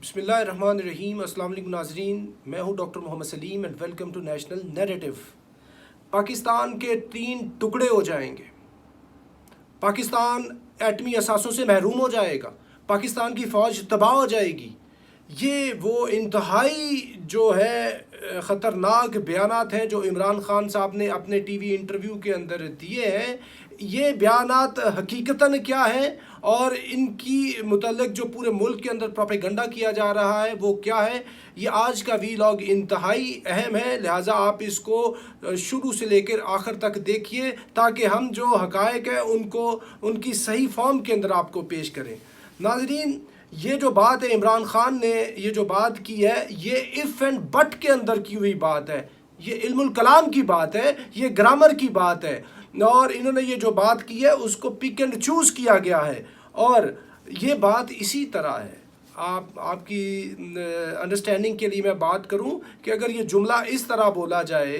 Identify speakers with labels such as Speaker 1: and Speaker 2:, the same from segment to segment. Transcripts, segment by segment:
Speaker 1: بسم اللہ الرحمن الرحیم۔ السلام علیکم ناظرین، میں ہوں doctor Muhammad Saleem and welcome to national narrative. Pakistan کے 3 ٹکڑے ہو جائیں گے، پاکستان ایٹمی اثاثوں سے محروم ہو جائے گا، پاکستان کی فوج تباہ ہو جائے گی، یہ وہ انتہائی جو ہے خطرناک بیانات ہیں جو عمران خان صاحب نے اپنے ٹی وی انٹرویو کے اندر دیے ہیں۔ یہ بیانات حقیقتاً کیا ہیں اور ان کی متعلق جو پورے ملک کے اندر پروپیگنڈا کیا جا رہا ہے وہ کیا ہے، یہ آج کا ویلاگ انتہائی اہم ہے، لہٰذا آپ اس کو شروع سے لے کر آخر تک دیکھیے تاکہ ہم جو حقائق ہیں ان کی صحیح فارم کے اندر آپ کو پیش کریں۔ ناظرین، یہ جو بات ہے عمران خان نے یہ جو بات کی ہے، یہ اف اینڈ بٹ کے اندر کی ہوئی بات ہے، یہ علم الکلام کی بات ہے، یہ گرامر کی بات ہے، اور انہوں نے یہ جو بات کی ہے اس کو پک اینڈ چوز کیا گیا ہے، اور یہ بات اسی طرح ہے۔ آپ کی انڈرسٹینڈنگ کے لیے میں بات کروں کہ اگر یہ جملہ اس طرح بولا جائے،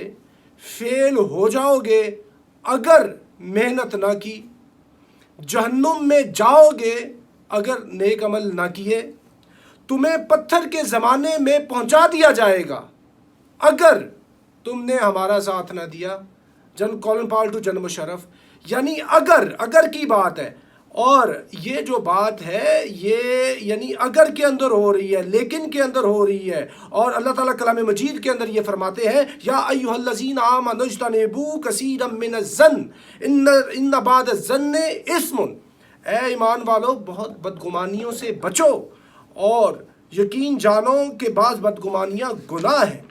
Speaker 1: فیل ہو جاؤ گے اگر محنت نہ کی، جہنم میں جاؤ گے اگر نیک عمل نہ کیے، تمہیں پتھر کے زمانے میں پہنچا دیا جائے گا اگر تم نے ہمارا ساتھ نہ دیا۔ General Colin Powell to general Musharraf, یعنی اگر کی بات ہے، اور یہ جو بات ہے یہ یعنی اگر کے اندر ہو رہی ہے، لیکن کے اندر ہو رہی ہے، اور اللہ تعالیٰ کلام مجید کے اندر یہ فرماتے ہیں یا ایھا الذین آمنوا اجتنبوا کثیرا من الظن ان بعض الظن اثم، اے ایمان والو بہت بدگمانیوں سے بچو اور یقین جانو کہ بعض بدگمانیاں گناہ ہیں۔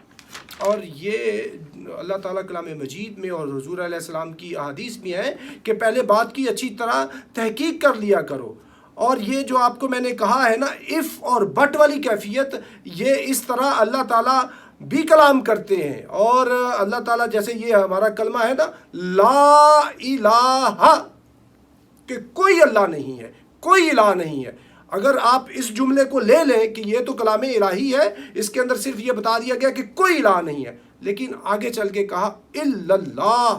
Speaker 1: اور یہ اللہ تعالیٰ کلام مجید میں اور حضور علیہ السلام کی احادیث میں ہے کہ پہلے بات کی اچھی طرح تحقیق کر لیا کرو۔ اور یہ جو آپ کو میں نے کہا ہے نا اف اور بٹ والی کیفیت، یہ اس طرح اللہ تعالیٰ بھی کلام کرتے ہیں، اور اللہ تعالیٰ جیسے یہ ہمارا کلمہ ہے نا لا الہ، کہ کوئی اللہ نہیں ہے، کوئی الہ نہیں ہے۔ اگر آپ اس جملے کو لے لیں کہ یہ تو کلام الہی ہے، اس کے اندر صرف یہ بتا دیا گیا کہ کوئی الہ نہیں ہے، لیکن آگے چل کے کہا الا اللہ،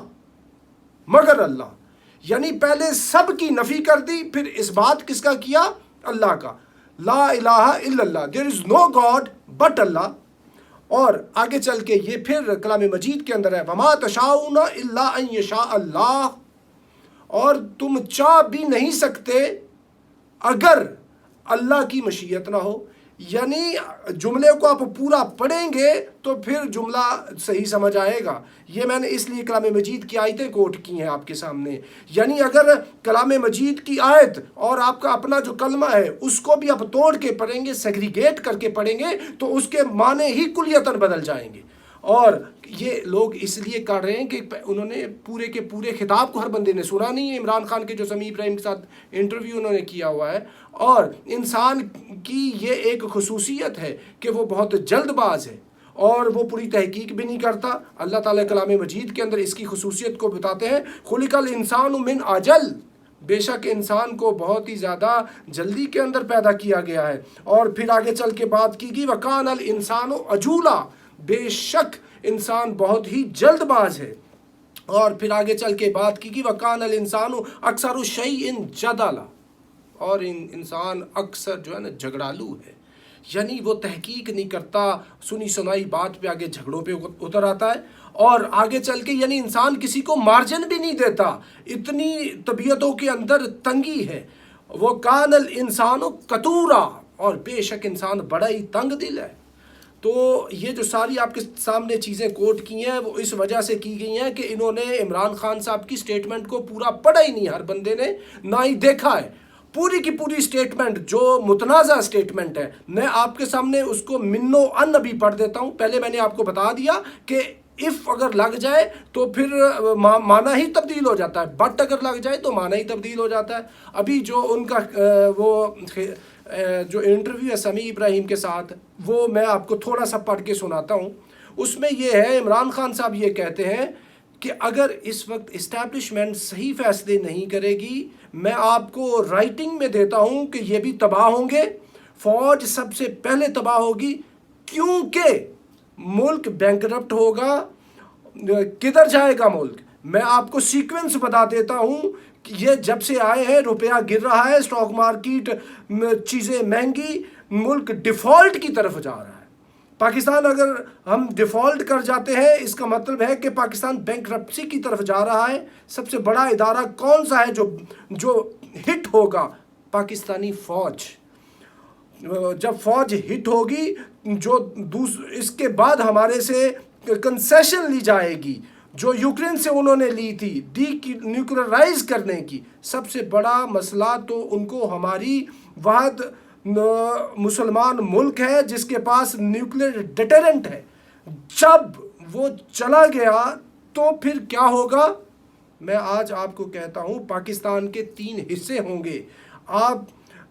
Speaker 1: مگر اللہ، یعنی پہلے سب کی نفی کر دی، پھر اس بات کس کا کیا؟ اللہ کا۔ لا الہ الا اللہ، there is no God but اللہ۔ اور آگے چل کے یہ پھر کلام مجید کے اندر ہے وما تشاؤون الا ان یشاء اللہ، اور تم چاہ بھی نہیں سکتے اگر اللہ کی مشیت نہ ہو۔ یعنی جملے کو آپ پورا پڑھیں گے تو پھر جملہ صحیح سمجھ آئے گا۔ یہ میں نے اس لیے کلام مجید کی آیتیں کوٹ کی ہیں آپ کے سامنے، یعنی اگر کلام مجید کی آیت اور آپ کا اپنا جو کلمہ ہے اس کو بھی آپ توڑ کے پڑھیں گے، سیگریگیٹ کر کے پڑھیں گے، تو اس کے معنی ہی کلیتاً بدل جائیں گے۔ اور یہ لوگ اس لیے کر رہے ہیں کہ انہوں نے پورے کے پورے خطاب کو ہر بندے نے سنا نہیں ہے، عمران خان کے جو سمیع ابراہیم کے ساتھ انٹرویو انہوں نے کیا ہوا ہے۔ اور انسان کی یہ ایک خصوصیت ہے کہ وہ بہت جلد باز ہے اور وہ پوری تحقیق بھی نہیں کرتا۔ اللہ تعالیٰ کلام مجید کے اندر اس کی خصوصیت کو بتاتے ہیں خلق الانسان من عجل، بے شک انسان کو بہت ہی زیادہ جلدی کے اندر پیدا کیا گیا ہے۔ اور پھر آگے چل کے بات کی گئی وکان الانسان عجولا، بے شک انسان بہت ہی جلد باز ہے۔ اور پھر آگے چل کے بات کی گئی وکان الانسان اکثر الشیء جدلا، اور انسان اکثر جو ہے نا جھگڑالو ہے، یعنی وہ تحقیق نہیں کرتا، سنی سنائی بات پہ آگے جھگڑوں پہ اتر آتا ہے۔ اور آگے چل کے یعنی انسان کسی کو مارجن بھی نہیں دیتا، اتنی طبیعتوں کے اندر تنگی ہے۔ وہ کان الانسان قتورا، اور بے شک انسان بڑا ہی تنگ دل ہے۔ تو یہ جو ساری آپ کے سامنے چیزیں کوٹ کی ہیں وہ اس وجہ سے کی گئی ہیں کہ انہوں نے عمران خان صاحب کی سٹیٹمنٹ کو پورا پڑھا ہی نہیں، ہر بندے نے نہ ہی دیکھا ہے۔ پوری کی پوری سٹیٹمنٹ جو متنازع سٹیٹمنٹ ہے، میں آپ کے سامنے اس کو منو ان ابھی پڑھ دیتا ہوں۔ پہلے میں نے آپ کو بتا دیا کہ اف اگر لگ جائے تو پھر معنی ہی تبدیل ہو جاتا ہے، بٹ اگر لگ جائے تو معنی ہی تبدیل ہو جاتا ہے۔ ابھی جو ان کا جو انٹرویو ہے سمیع ابراہیم کے ساتھ، وہ میں آپ کو تھوڑا سا پڑھ کے سناتا ہوں۔ اس میں یہ ہے عمران خان صاحب یہ کہتے ہیں کہ اگر اس وقت اسٹیبلشمنٹ صحیح فیصلے نہیں کرے گی، میں آپ کو رائٹنگ میں دیتا ہوں کہ یہ بھی تباہ ہوں گے، فوج سب سے پہلے تباہ ہوگی، کیونکہ ملک بینکرپٹ ہوگا۔ کدھر جائے گا ملک؟ میں آپ کو سیکوینس بتا دیتا ہوں کہ یہ جب سے آئے ہیں روپیہ گر رہا ہے، اسٹاک مارکیٹ چیزیں مہنگی، मुल्क डिफ़ॉल्ट की तरफ जा रहा है। पाकिस्तान अगर हम डिफ़ॉल्ट कर जाते हैं, इसका मतलब है कि पाकिस्तान बैंकरप्सी की तरफ जा रहा है। सबसे बड़ा इदारा कौन सा है जो हिट होगा? पाकिस्तानी फ़ौज। जब फ़ौज हिट होगी, इसके बाद हमारे से कंसेशन ली जाएगी जो यूक्रेन से उन्होंने ली थी न्यूक्लियराइज करने की। सबसे बड़ा मसला तो उनको हमारी वाहिद मुसलमान मुल्क है जिसके पास न्यूक्लियर डिटरेंट है। जब वो चला गया तो फिर क्या होगा? मैं आज आपको कहता हूँ, पाकिस्तान के 3 हिस्से होंगे। आप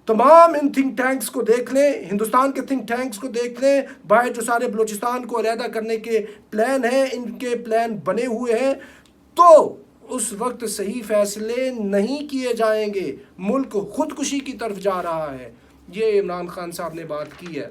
Speaker 1: तमाम इन थिंक टैंक्स को देख लें, हिंदुस्तान के थिंक टैंक्स को देख लें, बाहर जो सारे बलूचिस्तान को अलहदा करने के प्लान हैं, इनके प्लान बने हुए हैं, तो उस वक्त सही फैसले नहीं किए जाएंगे। मुल्क खुदकुशी की तरफ जा रहा है। ये इमरान खान साहब ने बात की है।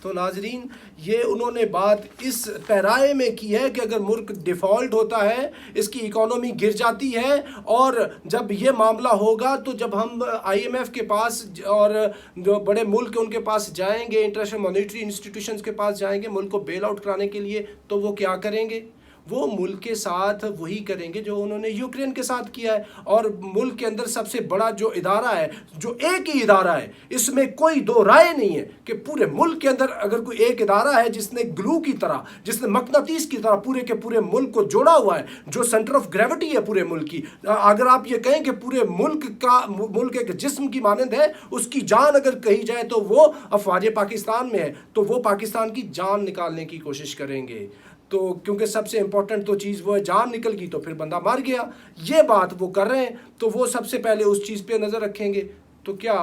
Speaker 1: तो नाजरीन, ये उन्होंने बात इस पैराए में की है कि अगर मुल्क डिफ़ॉल्ट होता है, इसकी इकोनॉमी गिर जाती है, और जब ये मामला होगा तो जब हम IMF के पास और जो बड़े मुल्क उनके पास जाएंगे, इंटरनेशनल मॉनेटरी इंस्टीट्यूशंस के पास जाएंगे मुल्क को बेल आउट कराने के लिए, तो वो क्या करेंगे? वो मुल्क के साथ वही करेंगे जो उन्होंने यूक्रेन के साथ किया है। और मुल्क के अंदर सबसे बड़ा जो इदारा है, जो एक ही इदारा है, इसमें कोई दो राय नहीं है कि पूरे मुल्क के अंदर अगर कोई एक इदारा है जिसने ग्लू की तरह, जिसने मकनातीस की तरह पूरे के पूरे मुल्क को जोड़ा हुआ है, जो सेंटर ऑफ ग्रेविटी है पूरे मुल्क की, अगर आप ये कहें कि पूरे मुल्क एक जिस्म की मानंद है, उसकी जान अगर कही जाए तो वो अफवाज पाकिस्तान में है, तो वो पाकिस्तान की जान निकालने की कोशिश करेंगे। तो क्योंकि सबसे इम्पोर्टेंट तो चीज़ वो है, जान निकल गई तो फिर बंदा मर गया। ये बात वो कर रहे हैं, तो वो सबसे पहले उस चीज़ पे नज़र रखेंगे। तो क्या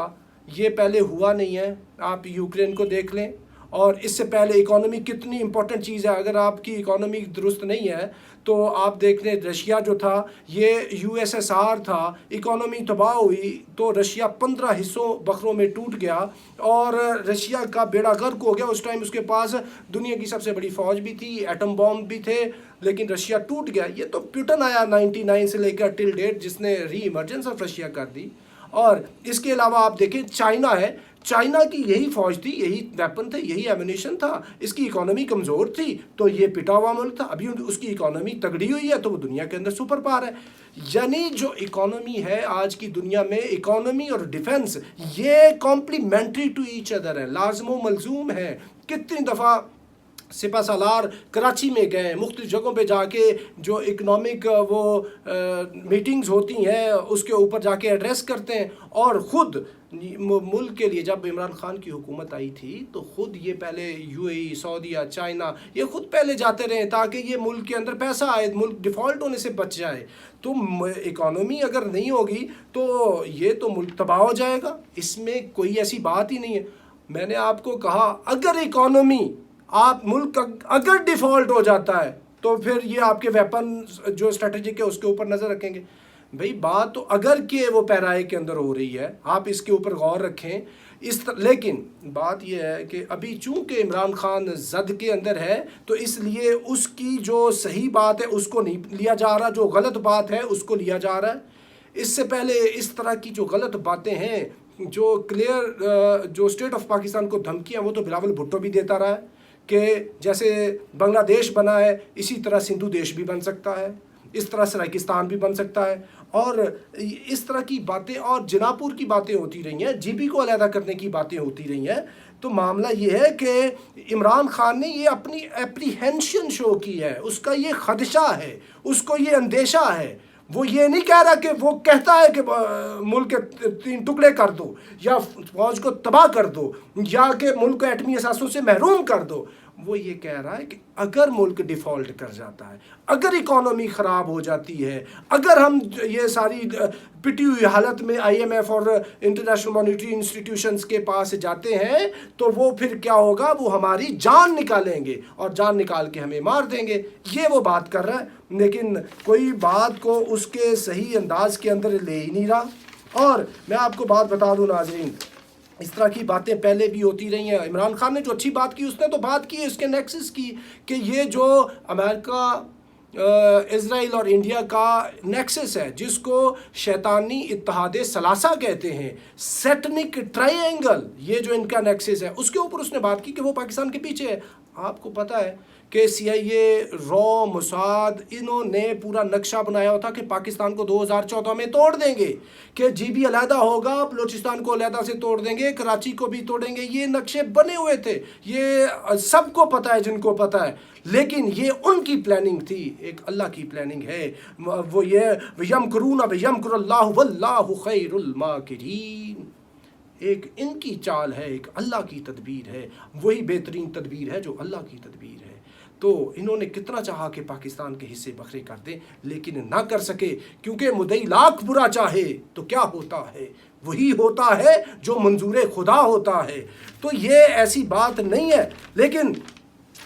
Speaker 1: ये पहले हुआ नहीं है? आप यूक्रेन को देख लें, और इससे पहले इकोनॉमी कितनी इंपॉर्टेंट चीज़ है। अगर आपकी इकोनॉमी दुरुस्त नहीं है तो आप देख लें, रशिया जो था ये USSR था, इकोनॉमी तबाह हुई तो रशिया 15 हिस्सों बखरों में टूट गया और रशिया का बेड़ा गर्क हो गया। उस टाइम उसके पास दुनिया की सबसे बड़ी फ़ौज भी थी, एटम बॉम्ब भी थे, लेकिन रशिया टूट गया। ये तो पुतिन आया 99 से लेकर टिल डेट, जिसने री इमर्जेंस ऑफ रशिया कर दी। और इसके अलावा आप देखें, चाइना है, चाइना की यही फ़ौज थी, यही वेपन थे, यही एमिनेशन था, इसकी इकोनॉमी कमज़ोर थी तो ये पिटा हुआ मुल्क था। अभी उसकी इकोनॉमी तगड़ी हुई है तो वो दुनिया के अंदर सुपर पावर है। यानी जो इकोनॉमी है आज की दुनिया में, इकोनॉमी और डिफेंस ये कॉम्प्लीमेंट्री टू ईच अदर है, लाजमो मलजूम है। कितनी दफ़ा सिपा सालार कराची में गए, मुख्तलिफ जगहों पे जाके जो इकनॉमिक वो मीटिंग्स होती हैं उसके ऊपर जाके एड्रेस करते हैं। और ख़ुद मुल्क के लिए जब इमरान खान की हुकूमत आई थी तो ख़ुद ये पहले UAE, सऊदीया, चाइना, ये ख़ुद पहले जाते रहे ताकि ये मुल्क के अंदर पैसा आए, मुल्क डिफ़ॉल्ट होने से बच जाए। तो इकॉनमी अगर नहीं होगी तो ये तो मुल्क तबाह हो जाएगा, इसमें कोई ऐसी बात ही नहीं है। मैंने आपको कहा, अगर इकॉनमी आप मुल्क अगर डिफ़ॉल्ट हो जाता है तो फिर ये आपके वेपन जो स्ट्रेटेजिक है उसके ऊपर नज़र रखेंगे। भाई बात तो अगर के वो पैराए के अंदर हो रही है, आप इसके ऊपर गौर रखें। लेकिन बात यह है कि अभी चूंकि इमरान खान जद के अंदर है तो इसलिए उसकी जो सही बात है उसको नहीं लिया जा रहा, जो गलत बात है उसको लिया जा रहा है। इससे पहले इस तरह की जो गलत बातें हैं, जो क्लियर जो स्टेट ऑफ पाकिस्तान को धमकियाँ, वो तो बिलावल भुट्टो भी देता रहा है कि जैसे बांग्लादेश बना है इसी तरह सिंधु देश भी बन सकता है, इस तरह सराइकिस्तान भी बन सकता है, और इस तरह की बातें और जिनापुर की बातें होती रही हैं, GB को अलहदा करने की बातें होती रही हैं। तो मामला ये है कि इमरान खान ने ये अपनी एप्रीहेंशन शो की है, उसका ये खदशा है, उसको ये अंदेशा है। वो ये नहीं कह रहा कि वो कहता है कि मुल्क के 3 टुकड़े कर दो या फौज को तबाह कर दो या कि मुल्क को एटमी असासों से महरूम कर दो। वो ये कह रहा है कि अगर मुल्क डिफ़ॉल्ट कर जाता है, अगर इकॉनमी ख़राब हो जाती है, अगर हम ये सारी पिटी हुई हालत में IMF और इंटरनेशनल मॉनेटरी इंस्टीट्यूशंस के पास जाते हैं तो वो फिर क्या होगा, वो हमारी जान निकालेंगे और जान निकाल के हमें मार देंगे। ये वो बात कर रहा है, लेकिन कोई बात को उसके सही अंदाज के अंदर ले ही नहीं रहा। और मैं आपको बात बता दूं नाज़रीन, इस तरह की बातें पहले भी होती रही हैं। इमरान खान ने जो अच्छी बात की उसने तो बात की इसके नेक्सस की कि ये जो अमेरिका इज़राइल और इंडिया का नेक्सस है, जिसको शैतानी इत्तेहाद सलासा कहते हैं, सेटनिक ट्रायंगल, ये जो इनका नेक्सस है, उसके ऊपर उसने बात की कि वो पाकिस्तान के पीछे है। आपको पता है कि CIA, रॉ, मोसाद, इन्होंने पूरा नक्शा बनाया हुआ था कि पाकिस्तान को 2014 में तोड़ देंगे, कि GB अलहदा होगा, बलूचिस्तान को अलहदा से तोड़ देंगे, कराची को भी तोड़ेंगे। ये नक्शे बने हुए थे, ये सबको पता है जिनको पता है, लेकिन ये उनकी प्लानिंग थी, एक अल्लाह की प्लानिंग है। वो ये यमकुरून वयमकुरुल्लाहु वल्लाहु खैरुल माकिरीन, एक इनकी चाल है, एक अल्लाह की तदबीर है, वही बेहतरीन तदबीर है जो अल्लाह की तदबीर है। तो इन्होंने कितना चाहा कि पाकिस्तान के हिस्से बखरे कर दें, लेकिन ना कर सके, क्योंकि मुदई लाख बुरा चाहे तो क्या होता है, वही होता है जो मंजूर खुदा होता है। तो ये ऐसी बात नहीं है, लेकिन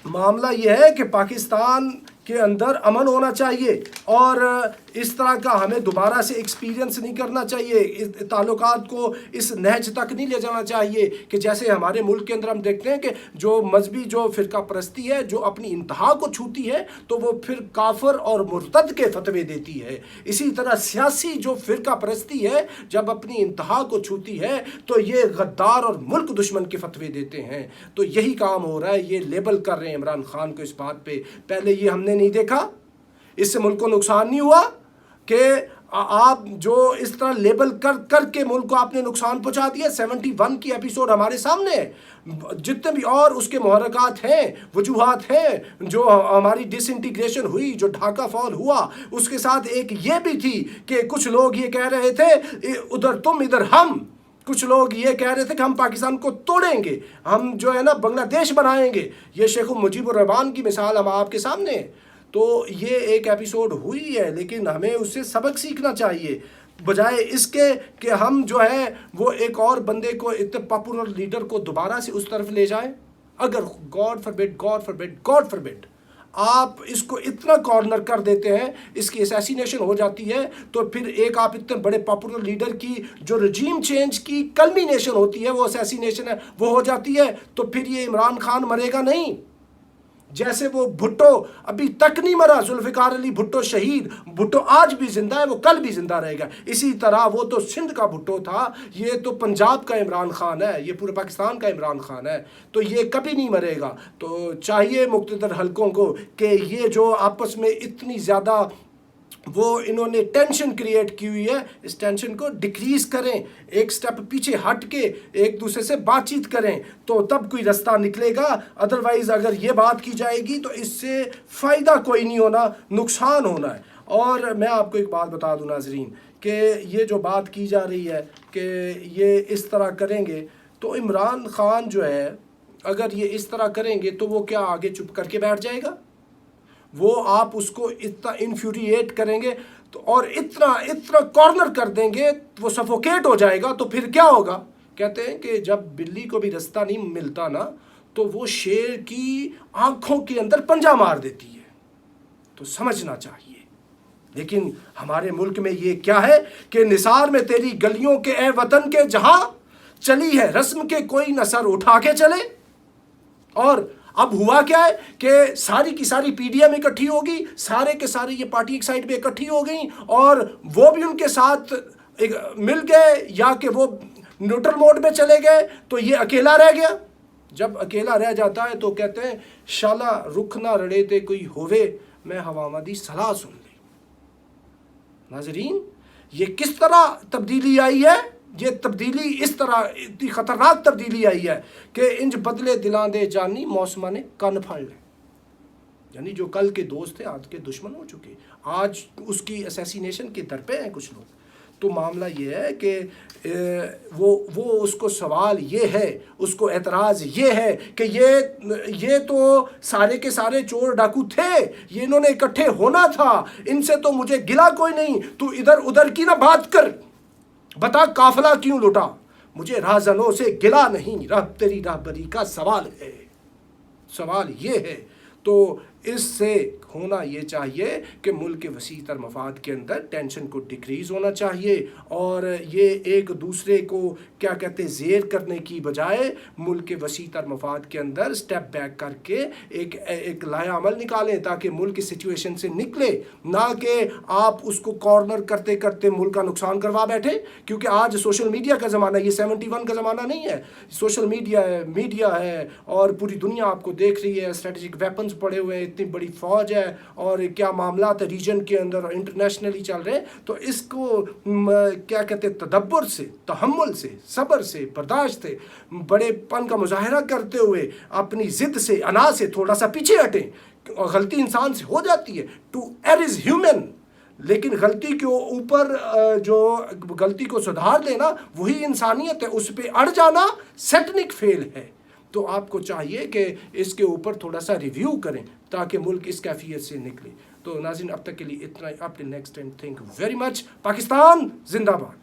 Speaker 1: मामला ये है कि पाकिस्तान के अंदर अमन होना चाहिए और इस तरह का हमें दोबारा से एक्सपीरियंस नहीं करना चाहिए, इस ताल्लुकात को इस नहज तक नहीं ले जाना चाहिए कि जैसे हमारे मुल्क के अंदर हम देखते हैं कि जो मजहबी जो फ़िरका परस्ती है, जो अपनी इंतहा को छूती है तो वो फिर काफिर और मुर्तद के फतवे देती है। इसी तरह सियासी जो फ़िरका परस्ती है जब अपनी इंतहा को छूती है तो ये गद्दार और मुल्क दुश्मन के फतवे देते हैं। तो यही काम हो रहा है, ये लेबल कर रहे हैं इमरान खान को इस बात पे। पहले ये हमने नहीं देखा, इससे मुल्क को नुकसान नहीं हुआ कि आप जो इस तरह लेबल कर के मुल्क को आपने नुकसान पहुंचा दिया। 71 की एपिसोड हमारे सामने है, जितने भी और उसके मुहर्रकात हैं, वजूहात हैं, जो हमारी डिसइंटीग्रेशन हुई, जो ढाका फॉल हुआ, उसके साथ एक ये भी थी कि कुछ लोग ये कह रहे थे उधर तुम इधर हम, कुछ लोग ये कह रहे थे कि हम पाकिस्तान को तोड़ेंगे, हम जो है ना बांग्लादेश बनाएंगे। ये शेख मुजीबुर रहमान की मिसाल हम आपके सामने है। तो ये एक एपिसोड हुई है, लेकिन हमें उससे सबक सीखना चाहिए, बजाय इसके कि हम जो है वो एक और बंदे को, इतने पॉपुलर लीडर को दोबारा से उस तरफ ले जाएं। अगर गॉड फॉरबिड आप इसको इतना कॉर्नर कर देते हैं, इसकी असैसिनेशन हो जाती है, तो फिर एक आप इतने बड़े पॉपुलर लीडर की जो रजीम चेंज की कल्मिनेशन होती है, वो असैसिनेशन है, वो हो जाती है, तो फिर ये इमरान खान मरेगा नहीं। जैसे वो भुट्टो अभी तक नहीं मरा, जुल्फिकार अली भुट्टो शहीद, भुट्टो आज भी जिंदा है, वो कल भी जिंदा रहेगा। इसी तरह वो तो सिंध का भुट्टो था, ये तो पंजाब का इमरान खान है, ये पूरे पाकिस्तान का इमरान खान है, तो ये कभी नहीं मरेगा। तो चाहिए मुख्तदर हलकों को कि ये जो आपस में इतनी ज़्यादा वो इन्होंने टेंशन क्रिएट की हुई है, इस टेंशन को डिक्रीज करें, एक स्टेप पीछे हट के एक दूसरे से बातचीत करें, तो तब कोई रास्ता निकलेगा। अदरवाइज अगर ये बात की जाएगी तो इससे फ़ायदा कोई नहीं होना, नुकसान होना है। और मैं आपको एक बात बता दूं नाजरीन, कि ये जो बात की जा रही है कि ये इस तरह करेंगे, तो इमरान खान जो है अगर ये इस तरह करेंगे तो वो क्या आगे चुप करके बैठ जाएगा? वो आप उसको इतना इन्फ्यूरिएट करेंगे तो और इतना कॉर्नर कर देंगे, वो सफोकेट हो जाएगा। तो फिर क्या होगा? कहते हैं कि जब बिल्ली को भी रास्ता नहीं मिलता ना, तो वो शेर की आंखों के अंदर पंजा मार देती है। तो समझना चाहिए। लेकिन हमारे मुल्क में ये क्या है कि निसार में तेरी गलियों के ए वतन के जहां चली है रस्म के कोई न सर उठा के चले। और अब हुआ क्या है कि सारी की सारी PDM इकट्ठी होगी, सारे के सारे ये पार्टी एक साइड पे इकट्ठी हो गई और वो भी उनके साथ मिल गए, या कि वो न्यूट्रल मोड में चले गए, तो ये अकेला रह गया। जब अकेला रह जाता है तो कहते हैं शाला रुख ना रड़े ते कोई होवे, मैं हवामा दी सलाह सुन ली। नाजरीन, ये किस तरह तब्दीली आई है? ये तब्दीली इस तरह इतनी ख़तरनाक तब्दीली आई है कि इंज बदले दिलां दे जानी मौसमा ने कन फाड़ ले। यानी जो कल के दोस्त थे आज के दुश्मन हो चुके, आज उसकी असैसिनेशन के दर पे हैं कुछ लोग। तो मामला ये है कि वो उसको सवाल ये है, उसको एतराज़ ये है कि ये तो सारे के सारे चोर डाकू थे, ये इन्होंने इकट्ठे होना था, इनसे तो मुझे गिला कोई नहीं, तू इधर उधर की ना बात कर, बता काफिला क्यों लुटा, मुझे राहजनों से गिला नहीं, रब तेरी राहबरी का सवाल है, सवाल ये है। तो اس سے ہونا یہ چاہیے کہ ملک کے وسیع تر مفاد کے اندر ٹینشن کو ڈکریز ہونا چاہیے، اور یہ ایک دوسرے کو کیا کہتے زیر کرنے کی بجائے ملک کے وسیع تر مفاد کے اندر سٹیپ بیک کر کے ایک لائحہ عمل نکالیں تاکہ ملک کی سچویشن سے نکلے، نہ کہ آپ اس کو کارنر کرتے کرتے ملک کا نقصان کروا بیٹھے. کیونکہ آج سوشل میڈیا کا زمانہ، یہ 71 کا زمانہ نہیں ہے. سوشل میڈیا ہے اور پوری دنیا آپ کو دیکھ رہی ہے، اسٹریٹجک ویپنز پڑے ہوئے ہیں، اتنی بڑی فوج ہے، اور کیا معاملات ریجن کے اندر اور انٹرنیشنلی چل رہے ہیں. تو اس کو کیا کہتے ہیں تدبر سے، تحمل سے، صبر سے، برداشت سے، بڑے پن کا مظاہرہ کرتے ہوئے اپنی ضد سے، انا سے تھوڑا سا پیچھے ہٹیں. غلطی انسان سے ہو جاتی ہے، ٹو ایئر از ہیومن، لیکن غلطی کے اوپر جو غلطی کو سدھار دینا وہی انسانیت ہے. اس پہ اڑ جانا سیٹنک فیل ہے. تو آپ کو چاہیے کہ اس کے اوپر تھوڑا سا ریویو کریں تاکہ ملک اس کیفیت سے نکلے. تو ناظرین اب تک کے لیے اتنا ہی. Up till next time, thank you very much. Pakistan زندہ باد.